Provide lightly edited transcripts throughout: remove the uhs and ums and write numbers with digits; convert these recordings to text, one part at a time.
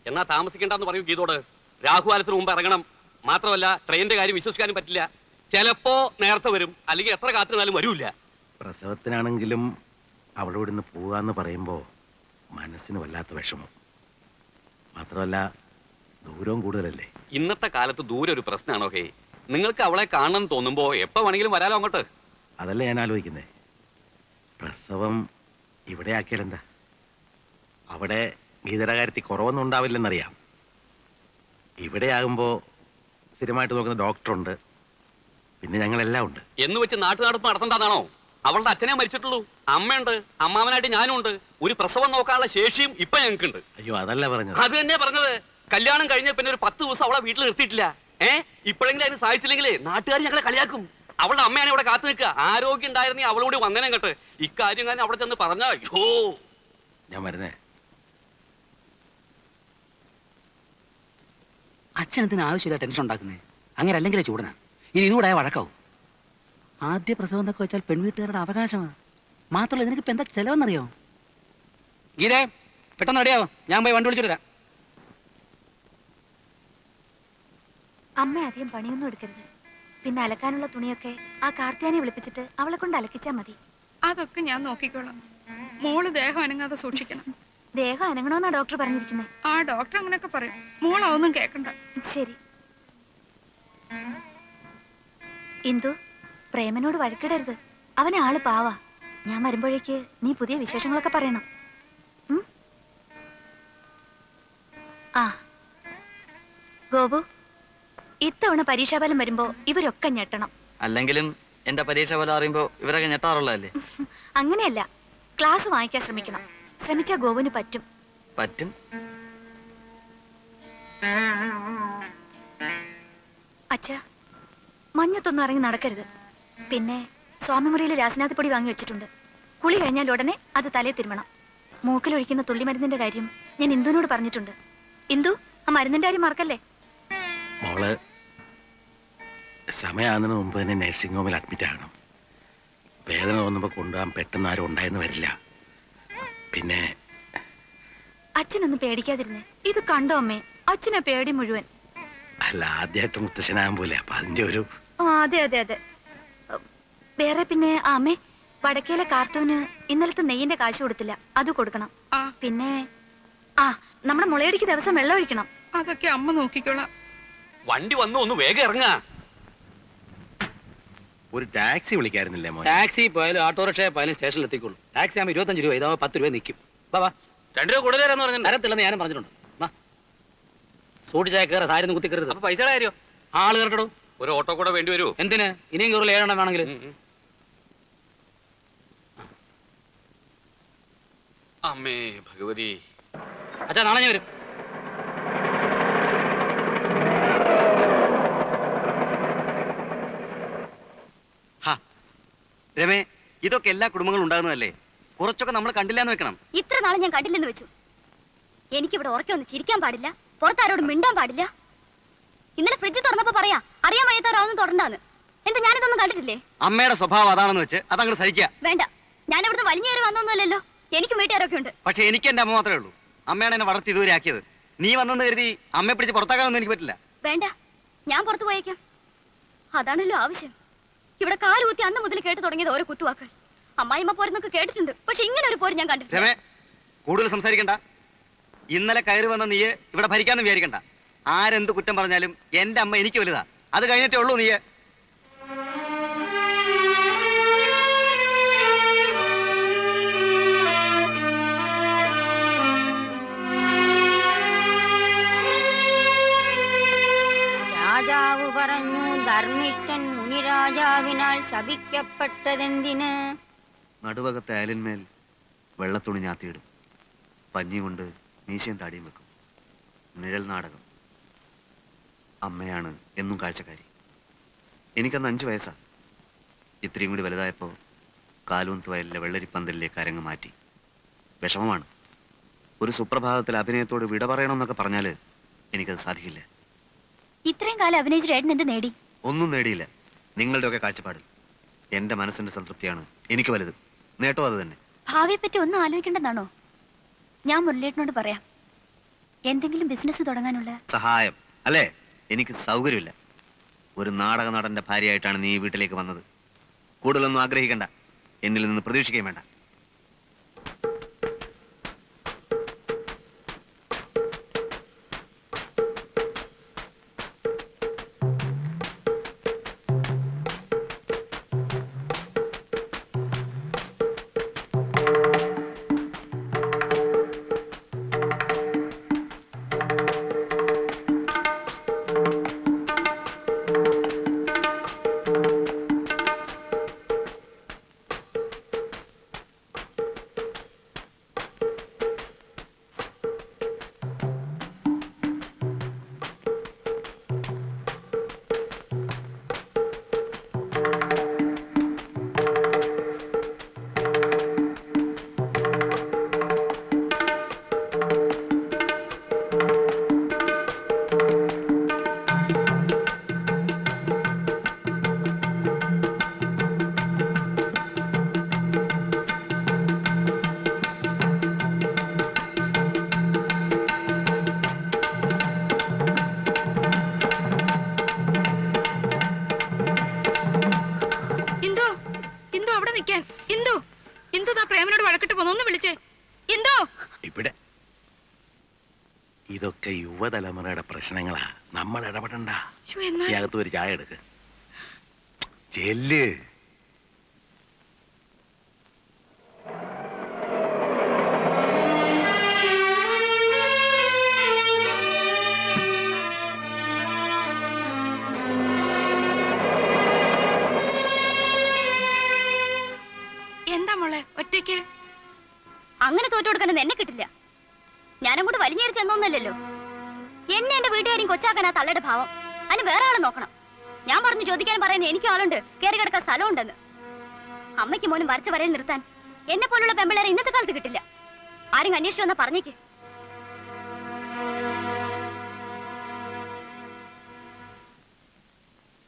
എന്നാ താമസിക്കണ്ടെന്ന് പറയൂ ഗീതോട്. രാഹുകാലത്തിന് മുമ്പ് ഇറങ്ങണം. മാത്രമല്ല ട്രെയിനിന്റെ കാര്യം വിശ്വസിക്കാനും പറ്റില്ല. ചിലപ്പോ നേരത്തെ വരും, അല്ലെങ്കിൽ എത്ര കാത്തിരുന്നാലും വരൂല്ല. പ്രസവത്തിനാണെങ്കിലും അവളോട് ഇന്ന് പോവാന്ന് പറയുമ്പോ മനസ്സിന് വല്ലാത്ത വിഷമം. മാത്രമല്ല ദൂരവും കൂടുതലല്ലേ. ഇന്നത്തെ കാലത്ത് ദൂരം ഒരു പ്രശ്നമാണോ? ഹേ, നിങ്ങൾക്ക് അവളെ കാണണം തോന്നുമ്പോ എപ്പോ വേണമെങ്കിലും വരാലോ അങ്ങോട്ട്. അതല്ലേ ഞാൻ ആലോചിക്കുന്നേ. പ്രസവം ഇവിടെ ആക്കിയാൽ എന്താ? അവിടെ ഗീതയുടെ കാര്യത്തിൽ കുറവൊന്നും ഉണ്ടാവില്ലെന്നറിയാം. ഇവിടെ ആകുമ്പോ സ്ഥിരമായിട്ട് നോക്കുന്ന ഡോക്ടറുണ്ട്, പിന്നെ ഞങ്ങളെല്ലാം ഉണ്ട്. എന്ന് വെച്ച് നാട്ടുനടപ്പ് നടത്തണ്ടാന്നാണോ? അവളുടെ അച്ഛനെ മരിച്ചിട്ടുള്ളൂ, അമ്മയുണ്ട്, അമ്മാവനായിട്ട് ഞാനും ഉണ്ട്. ഒരു പ്രസവം നോക്കാനുള്ള ശേഷിയും ഇപ്പൊ ഞങ്ങൾക്കുണ്ട്. അയ്യോ, അതല്ല പറഞ്ഞത്. അത് തന്നെയാ പറഞ്ഞത്. കല്യാണം കഴിഞ്ഞ പിന്നെ ഒരു 10 ദിവസം അവളെ വീട്ടിൽ നിർത്തിയിട്ടില്ല. ഇപ്പോഴെങ്കിലും അതിന് സാധിച്ചില്ലെങ്കിലേ നാട്ടുകാർ ഞങ്ങളെ കളിയാക്കും. അവളുടെ അമ്മയാണ് ഇവിടെ കാത്തു നിൽക്കുക. ആരോഗ്യം ഉണ്ടായിരുന്നേ അവളോട് വന്നേനെ കേട്ട്. ഇക്കാര്യം ഞാൻ അവിടെ ചെന്ന് പറഞ്ഞ അയ്യോ. ഞാൻ വരുന്നേ. അച്ഛനത്തിന് ആവശ്യമില്ല ടെൻഷൻ ഉണ്ടാക്കുന്നേ. അങ്ങനെ അല്ലെങ്കിലേ ചൂടനാ. ഇനി ഇതുകൂടെ വഴക്കാവും. ആദ്യ പ്രസവം എന്നൊക്കെ വെച്ചാൽ പെൺവീട്ടുകാരുടെ അവകാശമാണ്. മാത്രമല്ല നിനക്ക് ഇപ്പൊ എന്താ ചെലവെന്നറിയോ? ഗീതേ, പെട്ടെന്ന് റെഡിയാവോ, ഞാൻ പോയി വണ്ടി വിളിച്ചിട്ട് വരാം. അമ്മ അധികം പണിയൊന്നും എടുക്കരുത്. പിന്നെ അലക്കാനുള്ള തുണിയൊക്കെ ആ കാർത്തിയാനെ വിളിപ്പിച്ചിട്ട് അവളെ കൊണ്ട് അലക്കിച്ചാ മതി. അതൊക്കെ ഞാൻ നോക്കിക്കോളാം. മോള് ദേഹം അനങ്ങാതെ സൂക്ഷിക്കണം. ദേഹം അനങ്ങണമെന്നാ ഡോക്ടർ പറഞ്ഞിരിക്കുന്നത്. ആ ഡോക്ടർ അങ്ങനെയൊക്കെ പറയും. മോളതൊന്നും കേക്കണ്ട. ശരി. ഇന്ദു, പ്രേമനോട് വഴക്കിടരുത്. അവനെ ആള് പാവാ. ഞാൻ വരുമ്പോഴേക്ക് നീ പുതിയ വിശേഷങ്ങളൊക്കെ പറയണം. ആ ഗോപു, ഇത്തവണ പരീക്ഷാഫലം വരുമ്പോ ഇവരൊക്കെ ഞെട്ടണം. അല്ലെങ്കിലും എന്റെ പരീക്ഷ ഫലം അറിയുമ്പോ ഇവരൊക്കെ ഞെട്ടാറുള്ളതല്ലേ? അങ്ങനെയല്ല, ക്ലാസ് വാങ്ങിക്കാൻ ശ്രമിക്കണം. ശ്രമിച്ചാ ഗോപുവിന് പറ്റും. പറ്റും. അച്ഛാ, മഞ്ഞത്തൊന്നും ഇറങ്ങി നടക്കരുത്. പിന്നെ സ്വാമിമുറിയിൽ രാസനാഥ് പൊടി വാങ്ങി വെച്ചിട്ടുണ്ട്. കുളി കഴിഞ്ഞാൽ ഉടനെ അത് തലേ തിരുമണം. മൂക്കിലൊഴിക്കുന്ന തുള്ളി മരുന്നിന്റെ കാര്യം ഞാൻ ഇന്ദുവിനോട് പറഞ്ഞിട്ടുണ്ട്. ഇന്ദു, ആ മരുന്നിന്റെ കാര്യം മറക്കല്ലേ. മോള് സമയമാകുന്നതിന് മുമ്പ് തന്നെ നഴ്സിംഗ് ഹോമിൽ അഡ്മിറ്റ് ആകണം. വേദന തോന്നുമ്പോൾ കൊണ്ടുപോകാൻ പെട്ടെന്ന് ആരും ഉണ്ടായെന്ന് വരില്ല. പിന്നെ അച്ഛനൊന്നും പേടിക്കാതിരുന്നേ. ഇത് കണ്ടോ അമ്മേ, അച്ഛനെ പേടി മുഴുവൻ. അല്ല, ആദ്യമായിട്ട് മുത്തശ്ശനാകാൻ പോലെ, അപ്പൊ അതിന്റെ ഒരു അതെ അതെ അതെ. വേറെ പിന്നെ അമ്മേ, വടക്കേലെ കാർത്തൂന് ഇന്നലത്തെ നെയ്യിന്റെ കാശ് കൊടുത്തില്ല, അത് കൊടുക്കണം. പിന്നെ നമ്മുടെ മുളയടിക്ക് ദിവസം വെള്ളം ഒഴിക്കണം. അതൊക്കെ അമ്മ നോക്കിക്കോളാം. വണ്ടി വന്നു, ഒന്ന് വേഗം ഇറങ്ങ. ഒരു ടാക്സി വിളിക്കായിരുന്നില്ലേ മോനെ? ടാക്സി പോയാലും ഓട്ടോറിക്ഷ പോയാലും സ്റ്റേഷനിൽ എത്തിക്കോളൂ. ടാക്സി ആകുമ്പോൾ 25 രൂപ, ഇതാവുമ്പോൾ 10 രൂപ നിൽക്കും. വാ, 2 രൂപ കൂടുതൽ തരാന്ന് പറഞ്ഞു. തരത്തില്ലെന്ന് ഞാനും പറഞ്ഞിട്ടുണ്ട്. സൂട്ടിച്ചായ കയറ, സാരി ഒന്നും കുത്തിക്കരുത്. അപ്പൊ പൈസയുടെ കാര്യോ? ആള് കയറട്ടോ. ഒരു ഓട്ടോ കൂടെ വേണ്ടി വരുമോ? എന്തിന്? ഇനിയും കയറുള്ള 7 എണ്ണം വേണമെങ്കിൽ. അമ്മേ ഭഗവതി. അച്ഛാ, നാളെ ഞാൻ വരും. രമേ, ഇതൊക്കെ എല്ലാ കുടുംബങ്ങളും ഉണ്ടാകുന്നതല്ലേ? കുറച്ചൊക്കെ നമ്മൾ കണ്ടില്ലാന്ന് വെക്കണം. ഇത്ര നാളെ ഞാൻ കണ്ടില്ലെന്ന് വെച്ചു. എനിക്കിവിടെ ഉറക്കൊന്ന് ചിരിക്കാൻ പാടില്ല, പുറത്താരോട് മിണ്ടാൻ പാടില്ല. ഇന്നലെ ഫ്രിഡ്ജ് തുറന്നപ്പോ പറയാ അറിയാൻ വയ്യാത്തവരാവൊന്നും തുടണ്ടാന്ന്. എന്താ ഞാനിതൊന്നും കണ്ടിട്ടില്ലേ? അമ്മയുടെ സ്വഭാവം അതാണെന്ന് വെച്ച് അതങ്ങ് സഹിക്കുക. വേണ്ട, ഞാൻ ഇവിടുന്ന് വലിഞ്ഞേറി വന്നൊന്നുമല്ലല്ലോ. എനിക്കും വീട്ടുകാരൊക്കെ ഉണ്ട്. പക്ഷെ എനിക്ക് എന്റെ അമ്മ മാത്രമേ ഉള്ളൂ. അമ്മയാണ് എന്നെ വളർത്തി ഇതുവരെ ആക്കിയത്. നീ വന്നെന്ന് കരുതി അമ്മയെ പിടിച്ച് പുറത്താക്കാനൊന്നും എനിക്ക് പറ്റില്ല. വേണ്ട, ഞാൻ പുറത്തു പോയേക്കാം. അതാണല്ലോ ആവശ്യം. ഇവിടെ കാലുകുത്തി അന്ന് മുതൽ കേട്ട് തുടങ്ങിയത് ഓരോ കുത്തുവാക്കൾ. അമ്മായിമ്മ പോരെന്നൊക്കെ കേട്ടിട്ടുണ്ട്, പക്ഷെ ഇങ്ങനെ ഒരു പോര് ഞാൻ കണ്ടിട്ടില്ല. കൂടുതൽ സംസാരിക്കണ്ട. ഇന്നലെ കയറി വന്ന നീ ഇവിടെ ഭരിക്കാന്ന് വിചാരിക്കണ്ട. ആരെന്ത് കുറ്റം പറഞ്ഞാലും എന്റെ അമ്മ എനിക്ക് വലുതാ. അത് കഴിഞ്ഞിട്ടേ ഉള്ളൂ നീ. രാജാവ് പറഞ്ഞു, ധർമ്മിഷ്ഠൻ മുനിരാജാവിനാൽ ശപിക്കപ്പെട്ടതെന്തിന്? നടുവകത്തെ അയലിന്മേൽ വെള്ളത്തുണി ഞാത്തിയിടും. പഞ്ഞി കൊണ്ട് മീശയും താടിയും വെക്കും. നിഴൽ നാടകം. അമ്മയാണ് എന്നും കാഴ്ചക്കാരി. എനിക്കന്ന് 5 വയസ്സാ. ഇത്രയും കൂടി വലുതായപ്പോൾ കാലൂന്ത് വയലിലെ വെള്ളരിപ്പന്തലിലേക്ക് അരങ്ങ് മാറ്റി. വിഷമമാണ്. ഒരു സുപ്രഭാതത്തിൽ അഭിനയത്തോട് വിട പറയണമെന്നൊക്കെ പറഞ്ഞാൽ എനിക്കത് സാധിക്കില്ല. ഇത്രയും കാലം അഭിനയിച്ച ഏട്ടൻ എന്ത് നേടി? ഒന്നും നേടിയില്ല. നിങ്ങളുടെയൊക്കെ കാഴ്ചപ്പാടിൽ എന്റെ മനസ്സിന്റെ സംതൃപ്തിയാണ് എനിക്ക് വലുത്. നേട്ടം അത് തന്നെ. ഭാവിയെ പറ്റി ഒന്നും ആലോചിക്കേണ്ടെന്നാണോ? ഞാൻ മുരളിയേട്ടനോട് പറയാം. എന്തെങ്കിലും ബിസിനസ് തുടങ്ങാനുള്ള സഹായം അല്ലേ? എനിക്ക് സൗകര്യമില്ല. ഒരു നാടക നടന്റെ ഭാര്യയായിട്ടാണ് നീ ഈ വീട്ടിലേക്ക് വന്നത്. കൂടുതലൊന്നും ആഗ്രഹിക്കണ്ട, എന്നിൽ നിന്ന് പ്രതീക്ഷിക്കുകയും വേണ്ട. ഇന്ദു ഇന്ദു അവിടെ നിൽക്കാൻ. ഇന്ദു ഇന്ദു ദാ പ്രേമനോട് വഴക്കിട്ട് പോന്നു. ഒന്ന് വിളിച്ചേ. ഇന്ദു ഇവിടെ ഇതൊക്കെ യുവതലമുറയുടെ പ്രശ്നങ്ങളാ, നമ്മൾ ഇടപെടണ്ട. ശ്ശോ, എന്നാ ഈ അകത്ത് ഒരു ചായ എടുക്ക്. ചെല്ല്. എന്താ മോളെ ഒറ്റയ്ക്ക്? അങ്ങനെ തോറ്റു കൊടുക്കാനൊന്നും എന്നെ കിട്ടില്ല. ഞാനങ്ങോട്ട് വലിഞ്ഞേറി ചെന്നൊന്നല്ലോ. എന്നെ എന്റെ വീട്ടുകാരും കൊച്ചാക്കാൻ ആ തള്ളയുടെ ഭാവം. അതിന് വേറെ ആളെ നോക്കണം. ഞാൻ പറഞ്ഞു ചോദിക്കാൻ പറയുന്നത് എനിക്കും ആളുണ്ട്, കയറി കിടക്കാൻ സ്ഥലമുണ്ടെന്ന്. അമ്മയ്ക്ക് മോനും വരച്ച വരയിൽ നിർത്താൻ എന്നെ പോലുള്ള പെമ്പിള്ളേരെ ഇന്നത്തെ കാലത്ത് കിട്ടില്ല. ആരും അന്വേഷിച്ചു വന്നാ പറഞ്ഞേക്ക്.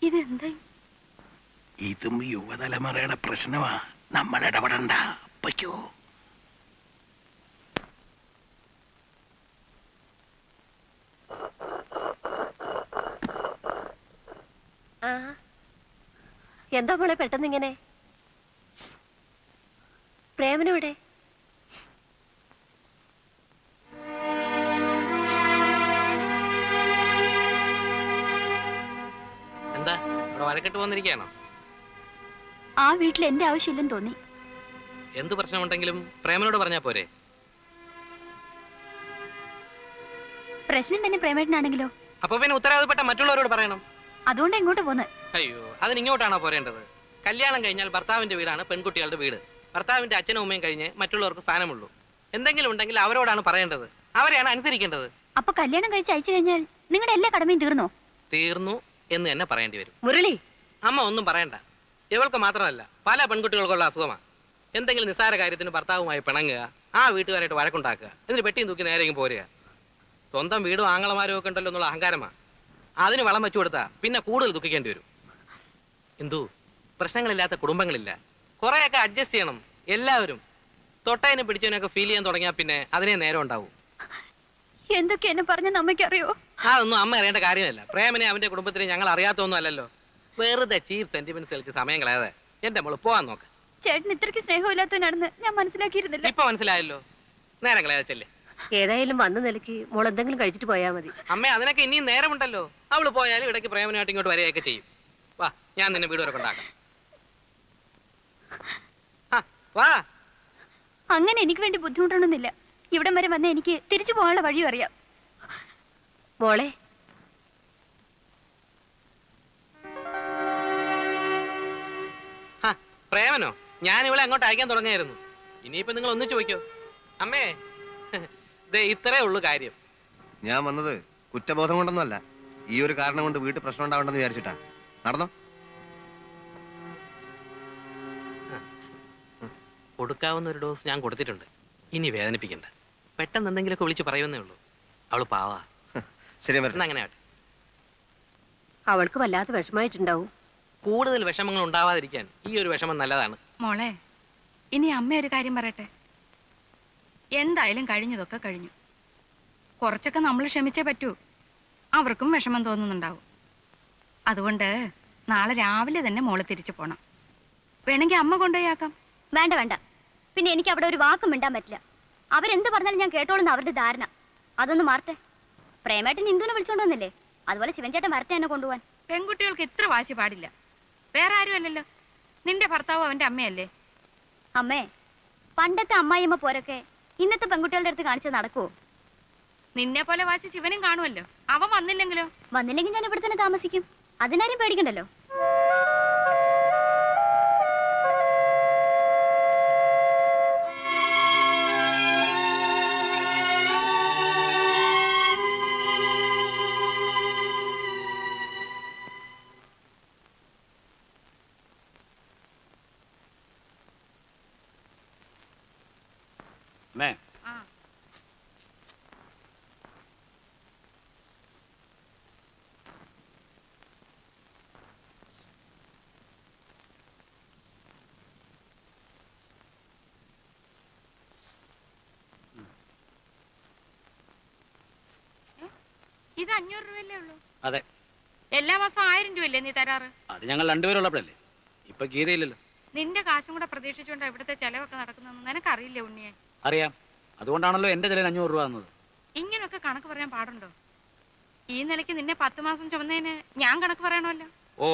ഇതെന്താ? ഇതും യുവതലമുറയുടെ പ്രശ്നമാ, നമ്മൾ ഇടപെടണ്ട. പൊയ്ക്കോ. എന്താ മോളെ പെട്ടെന്ന് ഇങ്ങനെ? പ്രേമനോടെ? എന്താ ഇവിടെ വഴക്കിട്ട് വന്നിരിക്കുകയാണോ? ആ വീട്ടിൽ എന്റെ ആവശ്യമില്ലെന്ന് തോന്നി. എന്ത് പ്രശ്നമുണ്ടെങ്കിലും പ്രേമനോട് പറഞ്ഞാ പോരെ? പ്രശ്നം തന്നെ പ്രേമേട്ടനാണെങ്കിലോ? അപ്പൊ പിന്നെ ഉത്തരവാദപ്പെട്ട മറ്റുള്ളവരോട് പറയണം. അതുകൊണ്ട് എങ്ങോട്ട് പോന്ന്? അയ്യോ, അതിന് ഇങ്ങോട്ടാണോ പോരേണ്ടത്? കല്യാണം കഴിഞ്ഞാൽ ഭർത്താവിന്റെ വീടാണ് പെൺകുട്ടികളുടെ വീട്. ഭർത്താവിന്റെ അച്ഛനും അമ്മയും കഴിഞ്ഞ് മറ്റുള്ളവർക്ക് സ്ഥാനമുള്ളൂ. എന്തെങ്കിലും ഉണ്ടെങ്കിൽ അവരോടാണ് പറയേണ്ടത്, അവരെയാണ് അനുസരിക്കേണ്ടത്. അപ്പൊ കല്യാണം കഴിച്ച് അയച്ചു കഴിഞ്ഞാൽ നിങ്ങളുടെ എല്ലാ കടമയും തീർന്നോ? തീർന്നു എന്ന് തന്നെ പറയേണ്ടി വരും. മുരളി, അമ്മ ഒന്നും പറയണ്ട. ഇവൾക്ക് മാത്രമല്ല, പല പെൺകുട്ടികൾക്കുള്ള അസുഖമാണ്. എന്തെങ്കിലും നിസ്സാര കാര്യത്തിന് ഭർത്താവുമായി പിണങ്ങുക, ആ വീട്ടുകാരായിട്ട് വഴക്കുണ്ടാക്കുക, എന്നിട്ട് പെട്ടിയും തൂക്കി നേരെയും പോരുക. സ്വന്തം വീടും ആങ്ങളമാരും ഒക്കെ ഉണ്ടല്ലോ എന്നുള്ള അഹങ്കാരമാണ്. അതിന് വളം വെച്ചു കൊടുത്താൽ പിന്നെ കൂടുതൽ ദുഃഖിക്കേണ്ടി വരും. എന്തു പ്രശ്നങ്ങളില്ലാത്ത കുടുംബങ്ങളില്ല. കുറെയൊക്കെ അഡ്ജസ്റ്റ് ചെയ്യണം എല്ലാവരും. തൊട്ടതിനെ പിടിച്ചതിനൊക്കെ ഫീൽ ചെയ്യാൻ തുടങ്ങിയാൽ പിന്നെ അതിനെ നേരം ഉണ്ടാവും. എന്തൊക്കെ എന്നെ പറഞ്ഞെന്ന് അമ്മയ്ക്കറിയോ? അതൊന്നും അമ്മ അറിയേണ്ട കാര്യമല്ല. പ്രേമനെ അവന്റെ കുടുംബത്തിനെ ഞങ്ങൾ അറിയാത്തൊന്നും അല്ലല്ലോ. വെറുതെ ചീപ്പ് സെന്റിമെന്റ്സ് കളിച്ച് സമയം കളയാതെ എന്റെ മോള് പോവാൻ നോക്ക്. ചേട്ടൻ ഇത്രയ്ക്ക് സ്നേഹമില്ലാത്തവനാണെന്ന് ഞാൻ മനസ്സിലാക്കിയിരുന്നില്ല. ഇപ്പൊ മനസ്സിലായല്ലോ. നേരം കളയാച്ചല്ലേ. ഏതായാലും വന്ന നിലയ്ക്ക് മോൾ എന്തെങ്കിലും കഴിച്ചിട്ട് പോയാൽ മതി. അമ്മ അതിനൊക്കെ ഇനിയും നേരമുണ്ടല്ലോ. അവള് പോയാലും ഇടയ്ക്ക് പ്രേമനായിട്ട് ഇങ്ങോട്ട് വരികയൊക്കെ ചെയ്യും. വാ, ഞാൻ നിന്നെ വീട് വരെ കൊണ്ടാക്കാം. വാ. അങ്ങനെ എനിക്ക് വേണ്ടി ബുദ്ധിമുട്ടണമെന്നില്ല. ഇവിടം വരെ വന്ന എനിക്ക് തിരിച്ചു പോകാനുള്ള വഴിയും അറിയാം. മോളെ, പ്രേമനോ? ഞാൻ ഇവളെ അങ്ങോട്ട് അയക്കാൻ തുടങ്ങിയായിരുന്നു. ഇനിയിപ്പോ നിങ്ങൾ ഒന്നിച്ചു പോയിക്കോ. അമ്മേ, ദേ ഇത്രേ ഉള്ളു കാര്യം. ഞാൻ വന്നത് കുറ്റബോധം കൊണ്ടൊന്നുമല്ല, ഈ ഒരു കാരണം കൊണ്ട് വീട്ടിൽ പ്രശ്നം ഉണ്ടാവണ്ടെന്ന് വിചാരിച്ചിട്ടാ. നടന്നോ. കൊടുക്കാവുന്ന ഒരു ഡോസ് ഞാൻ കൊടുത്തിട്ടുണ്ട്. ഇനി വേദനിപ്പിക്കണ്ട. പെട്ടെന്ന് എന്തെങ്കിലുമൊക്കെ വിളിച്ച് പറയുന്നേ ഉള്ളൂ. അവള് പാവാ. ശരി, എന്നാ അങ്ങനെ ആട്ടെ. അവൾക്ക് വല്ലാത്ത വിഷമായിട്ടുണ്ടാവും. കൂടുതൽ വിഷമങ്ങൾ ഉണ്ടാവാതിരിക്കാൻ ഈ ഒരു വിഷമം നല്ലതാണ്. മോളെ, ഇനി അമ്മ ഒരു കാര്യം പറയട്ടെ. എന്തായാലും കഴിഞ്ഞതൊക്കെ കഴിഞ്ഞു. കുറച്ചൊക്കെ നമ്മൾ ക്ഷമിച്ചേ പറ്റൂ. അവർക്കും വിഷമം തോന്നുന്നുണ്ടാവും. അതുകൊണ്ട് നാളെ രാവിലെ തന്നെ മോള് തിരിച്ചു പോണം. വേണമെങ്കിൽ അമ്മ കൊണ്ടുപോയാക്കാം. വേണ്ട വേണ്ട, പിന്നെ എനിക്ക് അവിടെ ഒരു വാക്കും മിണ്ടാൻ പറ്റില്ല. അവരെന്ത് പറഞ്ഞാലും ഞാൻ കേട്ടോളുന്ന അവരുടെ ധാരണ. അതൊന്ന് മാറട്ടെ. പ്രേമേട്ടൻ ഇന്ദുവിനെ വിളിച്ചോണ്ട് വന്നില്ലേ, അതുപോലെ ശിവൻചേട്ടൻ വരട്ടെ എന്നെ കൊണ്ടുപോവാൻ. പെൺകുട്ടികൾക്ക് ഇത്ര വാശി പാടില്ല. വേറെ ആരും അല്ലല്ലോ, നിന്റെ ഭർത്താവും അവന്റെ അമ്മയല്ലേ. അമ്മേ, പണ്ടത്തെ അമ്മായിയമ്മ പോരൊക്കെ ഇന്നത്തെ പെൺകുട്ടികളുടെ അടുത്ത് കാണിച്ചത് നടക്കുവോ? നിന്നെ പോലെ വാശി ശിവനും കാണുമല്ലോ. അവൻ വന്നില്ലെങ്കിലോ? വന്നില്ലെങ്കിൽ ഞാൻ ഇവിടെ തന്നെ താമസിക്കും. അതിനാരും പേടിക്കണ്ടല്ലോ. അമ്മേ, ആ, ഇത് 500 രൂപയല്ലേ ഉള്ളൂ? അതെ, എല്ലാ മാസവും 1000 രൂപയല്ലേ നീ തരാറ്? അത് ഞങ്ങൾ രണ്ടുപേരുള്ളപ്പോഴല്ലേ. ഇപ്പൊ ഗീതയില്ലല്ലോ. നിന്റെ കാശും കൂടെ പ്രതീക്ഷിച്ചുകൊണ്ട് ഇവിടുത്തെ ചെലവൊക്കെ നടക്കുന്നതെന്ന് നിനക്കറിയില്ലേ ഉണ്ണിയെ? അറിയാം, അതുകൊണ്ടാണല്ലോ എന്റെ ചിലവിൽ 500 രൂപ തന്നത്. ഇങ്ങനൊക്കെ കണക്ക് പറയാൻ പാടുണ്ടോ? ഈ നിലയ്ക്ക് നിന്നെ 10 മാസം ചുമന്നതിന് ഞാൻ കണക്ക് പറയണമല്ലോ. ഓ,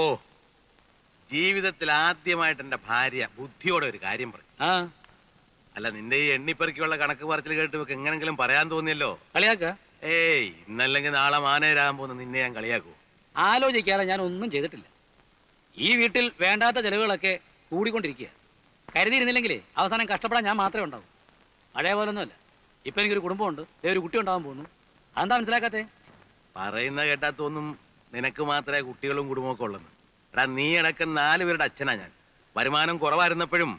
ജീവിതത്തിൽ ആദ്യമായിട്ട് എന്റെ ഭാര്യ ബുദ്ധിയോടെ ഒരു കാര്യം പറഞ്ഞു. ആ, അല്ല, നിന്റെ ഈ എണ്ണിപ്പെറുക്കിയുള്ള കണക്ക് പറച്ചിൽ കേട്ട് ഇവക്ക് എങ്ങനെങ്കിലും പറയാൻ തോന്നിയല്ലോ. കളിയാക്ക. ഏയ്, ഇന്നല്ലെങ്കിൽ നാളെ മാനേരാകാൻ പോകുന്ന നിന്നെ ഞാൻ കളിയാക്കൂ. ആലോചിക്കാതെ ഞാൻ ഒന്നും ചെയ്തിട്ടില്ല. ഈ വീട്ടിൽ വേണ്ടാത്ത ചെലവുകളൊക്കെ കൂടിക്കൊണ്ടിരിക്കുക. കരുതിയിരുന്നില്ലെങ്കിലേ അവസാനം കഷ്ടപ്പെടാൻ ഞാൻ മാത്രമേ ഉണ്ടാവൂ. പഴയ പോലൊന്നുമല്ല. ഇപ്പൊ എനിക്കൊരു കുടുംബമുണ്ട്, ഒരു കുട്ടി ഉണ്ടാവാൻ പോകുന്നു. അതെന്താ മനസ്സിലാക്കാത്തേ? പറയുന്ന കേട്ടാത്തൊന്നും നിനക്ക് മാത്രമേ കുട്ടികളും കുടുംബമൊക്കെ ഉള്ളെന്ന്. എടാ, നീ അടക്കം 4 പേരുടെ അച്ഛനാ ഞാൻ. വരുമാനം കുറവായിരുന്നപ്പോഴും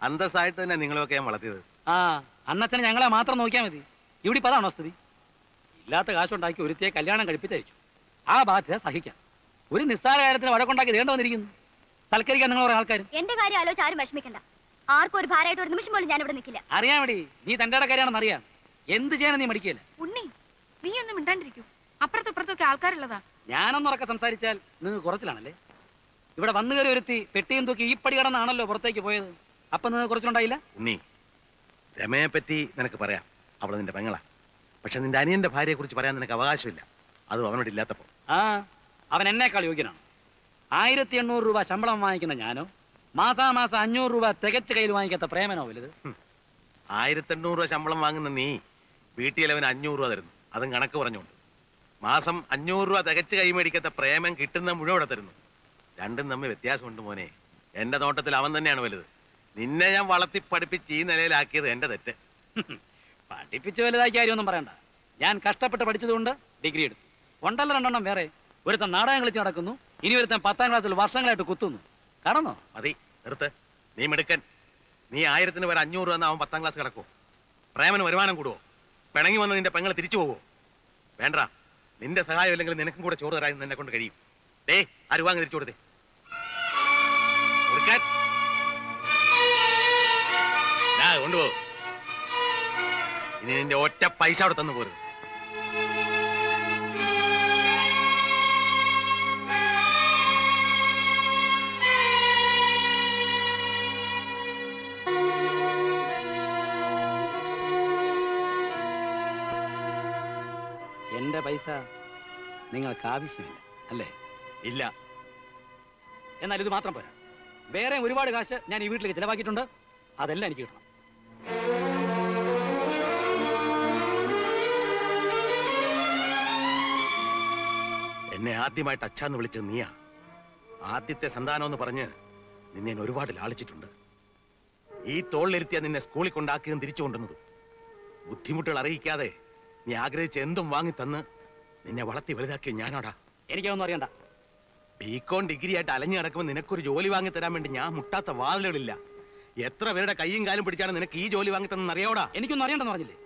അന്തസ്സായിട്ട് തന്നെ നിങ്ങളെയൊക്കെ ഞാൻ വളർത്തിയത്. ആ, അന്നച്ഛനെ ഞങ്ങളെ മാത്രം നോക്കിയാൽ മതി. ഇവിടെ ഇപ്പം അതാണോ സ്ഥിതി? ഇല്ലാത്ത കാശുണ്ടാക്കി ഒരുത്തിയെ കല്യാണം കഴിപ്പിച്ചയച്ചു. ആ ബാധ്യത സഹിക്കാം. ഒരു നിസ്സാര കാര്യത്തിന് വഴക്കുണ്ടാക്കി ദേണ്ട വന്നിരിക്കുന്നു. സൽക്കരിക്കാൻ നിങ്ങൾ പറയുന്ന ആൾക്കാർ. എന്റെ കാര്യം ആലോചിച്ച് ആരും വിഷമിക്കണ്ട. ആർക്കും ഒരു ഭാരമായിട്ട് ഒരു നിമിഷം പോലും ഞാൻ ഇവിടെ നിൽക്കില്ല. അറിയാൻ വേണ്ടി നീ തന്റെ കാര്യമാണെന്ന് അറിയാം. എന്ത് ചെയ്യാനും നീ മടിക്കില്ല. ഉണ്ണി, നീ ഒന്നും മിണ്ടാണ്ടിരിക്കൂ. അപ്പുറത്തും ഇപ്പുറത്തൊക്കെ ആൾക്കാരുള്ളതാ. ഞാനൊന്നുറക്കെ സംസാരിച്ചാൽ നിങ്ങൾ കുറച്ചിലാണല്ലേ. ഇവിടെ വന്നു കയറി ഒരുത്തി പെട്ടിയും തൂക്കി ഈ പടി കടന്നാണല്ലോ പുറത്തേക്ക് പോയത്. അപ്പൊ നിങ്ങൾ കുറച്ചിലുണ്ടായില്ല. ഉണ്ണി, രമയെ പറ്റി നിനക്ക് പറയാം. അവള് നിന്റെ പെങ്ങളാ. പക്ഷെ നിന്റെ അനിയന്റെ ഭാര്യയെ കുറിച്ച് പറയാൻ നിനക്ക് അവകാശമില്ല. അതും അവനോട് ഇല്ലാത്തപ്പോ. ആ, അവൻ എന്നേക്കാൾ യോഗ്യനാണ്. 1800 രൂപ ശമ്പളം വാങ്ങിക്കുന്ന ഞാനോ മാസാമാസം 500 രൂപ തികച്ച് കയ്യിൽ വാങ്ങിക്കാത്ത പ്രേമനോ വലുത്? 1800 രൂപ ശമ്പളം വാങ്ങുന്ന നീ വീട്ടിൽ അവന് 500 രൂപ തരുന്നു. അതും കണക്ക് പറഞ്ഞുകൊണ്ട്. മാസം 500 രൂപ തികച്ച് കൈ മേടിക്കാത്ത പ്രേമൻ കിട്ടുന്ന മുഴുവൻ തരുന്നു. രണ്ടും തമ്മിൽ വ്യത്യാസമുണ്ട് മോനെ. എന്റെ നോട്ടത്തിൽ അവൻ തന്നെയാണ് വലുത്. നിന്നെ ഞാൻ വളർത്തി പഠിപ്പിച്ച് ഈ നിലയിലാക്കിയത് എന്റെ തെറ്റ്. പഠിപ്പിച്ച് വലുതാക്കിയ കാര്യമൊന്നും പറയണ്ട. ഞാൻ കഷ്ടപ്പെട്ട് പഠിച്ചതുകൊണ്ട് ഡിഗ്രി എടുത്തു. ഉണ്ടല്ലോ 2 എണ്ണം വേറെ. ഒരുത്തൻ നാടകം കളിച്ച് നടക്കുന്നു, ഇനി ഒരുത്തൻ 10ാം ക്ലാസ്സിൽ വർഷങ്ങളായിട്ട് കുത്തുന്നു. കടന്നോ? മതി, നിർത്ത്. നീ മിടുക്കൻ. നീ 1000-ന് വരെ 500 രൂപ അവൻ 10ാം ക്ലാസ് കിടക്കുവോ? പ്രേമന് വരുമാനം കൂടുവോ? പിണങ്ങി വന്ന് നിന്റെ പെങ്ങൾ തിരിച്ചു പോവോ? വേണ്ട. നിന്റെ സഹായം ഇല്ലെങ്കിൽ നിനക്കും കൂടെ ചോറ് തരാൻ നിന്നെ കൊണ്ട് കഴിയും. ഡേ, ആ രൂപ അങ്ങ് തിരിച്ചു കൊടുത്തേ. കൊണ്ടുപോ. ഇനി നിന്റെ ഒറ്റ പൈസ അവിടെ തന്നു പോരുത്. എന്റെ പൈസ നിങ്ങൾക്ക് ആവശ്യമില്ല അല്ലേ? ഇല്ല. എന്നാൽ ഇത് മാത്രം പോരാ. വേറെ ഒരുപാട് കാശ് ഞാൻ ഈ വീട്ടിലേക്ക് ചെലവാക്കിയിട്ടുണ്ട്. അതെല്ലാം എനിക്ക് കിട്ടണം. എന്നെ ആദ്യമായിട്ട് അച്ഛാന്ന് വിളിച്ചത് നീയാ. ആദ്യത്തെ സന്താനം എന്ന് പറഞ്ഞ് നിന്നെ ഞാൻ ഒരുപാട് ലാളിച്ചിട്ടുണ്ട്. ഈ തോളിലിരുത്തിയാ നിന്നെ സ്കൂളിൽ കൊണ്ടാക്കുകയും തിരിച്ചു കൊണ്ടുവന്നത്. ബുദ്ധിമുട്ടുകൾ അറിയിക്കാതെ നീ ആഗ്രഹിച്ച എന്തും വാങ്ങി തന്ന് നിന്നെ വളർത്തി വലുതാക്കിയ ഞാനാടാ. എനിക്കൊന്നും അറിയണ്ട. ബികോം ഡിഗ്രി ആയിട്ട് അലഞ്ഞു നടക്കുമ്പോൾ നിനക്കൊരു ജോലി വാങ്ങി തരാൻ വേണ്ടി ഞാൻ മുട്ടാത്ത വാതിലുകളില്ല. എത്ര പേരുടെ കൈയും കാലും പിടിച്ചാണ് നിനക്ക് ഈ ജോലി വാങ്ങി തന്നെ അറിയാവോടാ? എനിക്കൊന്നും അറിയണ്ടെന്ന് പറഞ്ഞില്ലേ?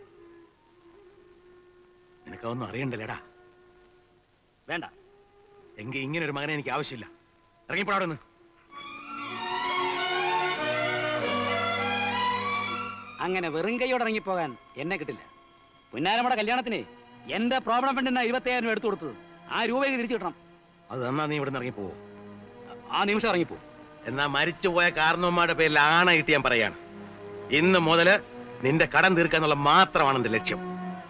നിനക്കൊന്നും അറിയണ്ടല്ലേടാ. വേണ്ട. എങ്കിൽ ഇങ്ങനെ ഒരു മകനെ എനിക്ക് ആവശ്യമില്ല. ഇറങ്ങിപ്പോടാ. അങ്ങനെ വെറും കൈയോടെ ഇറങ്ങിപ്പോകാൻ എന്നെ കിട്ടില്ല. പുന്നാരമ്മയുടെ കല്യാണത്തിനെ എന്റെ പ്രോബ്ലം ഫണ്ടിൽ 25,000 രൂപ എടുത്തു കൊടുത്തത്. ആ രൂപയ്ക്ക് തിരിച്ചു കിട്ടണം. അത് തന്നാ നീ ഇവിടെ നിന്ന് ഇറങ്ങി പോവോ? ആ നിമിഷം ഇറങ്ങിപ്പോ. എന്നാ മരിച്ചുപോയ കാരണവന്മാരുടെ പേരിൽ ആണയിട്ട് ഞാൻ പറയാണ്, ഇന്ന് മുതല് നിന്റെ കടം തീർക്കാന്നുള്ള മാത്രമാണ് എന്റെ ലക്ഷ്യം.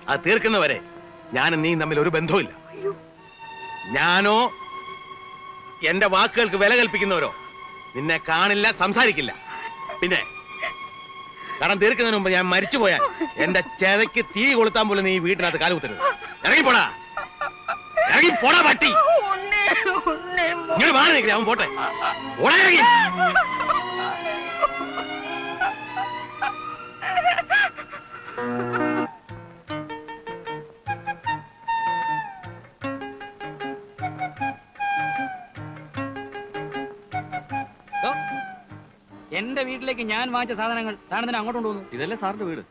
അത് തീർക്കുന്നവരെ ഞാനും നീ തമ്മിൽ ഒരു ബന്ധവുമില്ല. ഞാനോ എന്റെ വാക്കുകൾക്ക് വില കൽപ്പിക്കുന്നവരോ നിന്നെ കാണില്ല, സംസാരിക്കില്ല. പിന്നെ കടം തീർക്കുന്നതിന് മുമ്പ് ഞാൻ മരിച്ചുപോയാൽ എന്റെ ചെതയ്ക്ക് തീ കൊളുത്താൻ പോലും നീ വീട്ടിനകത്ത് കാലുകുത്തരുത്. ഇറങ്ങിപ്പോടാ, ഇറങ്ങിപ്പോടാ പട്ടി. ഇങ്ങനെ മാറി നിൽക്കില്ല, അവൻ പോട്ടെ. ഓടാ ഇറങ്ങി. എന്റെ വീട്ടിലേക്ക് ഞാൻ വാങ്ങിച്ച സാധനങ്ങൾ താനെന്തിനാ അങ്ങോട്ട് കൊണ്ടുപോകുന്നു? ഇതല്ലേ സാറിന്റെ വീട്?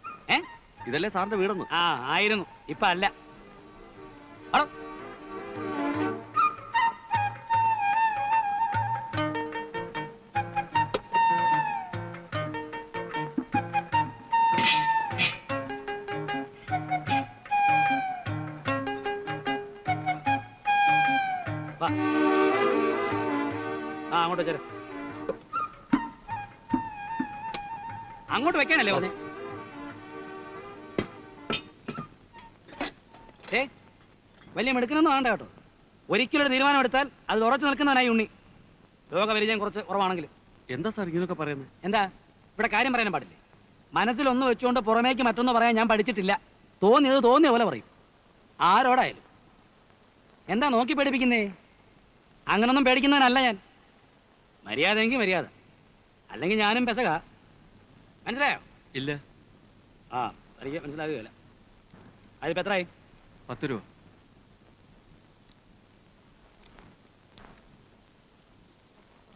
ഇതല്ലേ സാറിന്റെ വീടെന്ന്? ആ ആയിരുന്നു, ഇപ്പൊ അല്ല. അടോ. വാ. ആ അങ്ങോട്ട് വെച്ചേരെ. അങ്ങോട്ട് വെക്കാനല്ലേ പറഞ്ഞേ? വലിയ മെടുക്കനൊന്നും വേണ്ട കേട്ടോ. ഒരിക്കലും ഒരു തീരുമാനം എടുത്താൽ അത് ഉറച്ചു നിൽക്കുന്നവനായി ഉണ്ണി. രോഗപരിചയം കുറച്ച് കുറവാണെങ്കിൽ. എന്താ സാർ ഇങ്ങനെയൊക്കെ പറയുന്നത്? എന്താ ഇവിടെ കാര്യം പറയാനും പാടില്ലേ? മനസ്സിലൊന്ന് വെച്ചുകൊണ്ട് പുറമേക്ക് മറ്റൊന്ന് പറയാൻ ഞാൻ പഠിച്ചിട്ടില്ല. തോന്നിയത് തോന്നിയ പോലെ പറയും, ആരോടായാലും. എന്താ നോക്കി പേടിപ്പിക്കുന്നേ? അങ്ങനൊന്നും പേടിക്കുന്നവനല്ല ഞാൻ. മര്യാദയെങ്കിൽ മര്യാദ, അല്ലെങ്കിൽ ഞാനും പെസക. മനസ്സിലായോ? ഇല്ല. ആ എനിക്ക് മനസ്സിലാകുകയല്ല. അതിപ്പോ എത്രയായി? 10 രൂപ.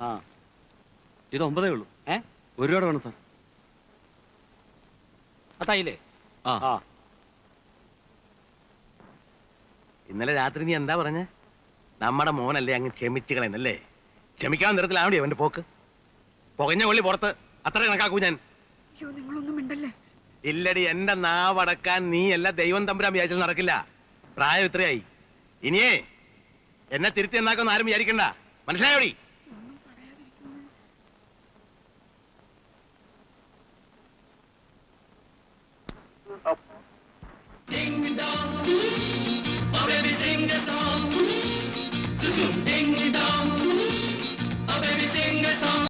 ആ ഇത് 9 ഉള്ളൂ. 1 രൂപ വേണം സാർ. പത്തായില്ലേ? ആ. ആ ഇന്നലെ രാത്രി നീ എന്താ പറഞ്ഞ? നമ്മുടെ മോനല്ലേ അങ്ങ് ക്ഷമിച്ചു കളയുന്നല്ലേ? ക്ഷമിക്കാൻ നിരത്തിലാവണ്ടേ അവന്റെ പോക്ക്? പുകഞ്ഞ കൊള്ളി പുറത്ത്, അത്ര കണക്കാക്കൂ ഞാൻ. അയ്യോ നിങ്ങളൊന്നും മിണ്ടല്ലേ. ഇല്ലടി, എന്റെ നാവടക്കാൻ നീ അല്ല ദൈവം തമ്പുരാൻ വിചാരിച്ചാൽ നടക്കില്ല. പ്രായം ഇത്രയായി. ഇനിയേ എന്നെ തിരുത്തി എന്നാക്കൊന്നും ആരും വിചാരിക്കണ്ട. മനസ്സിലായോടി?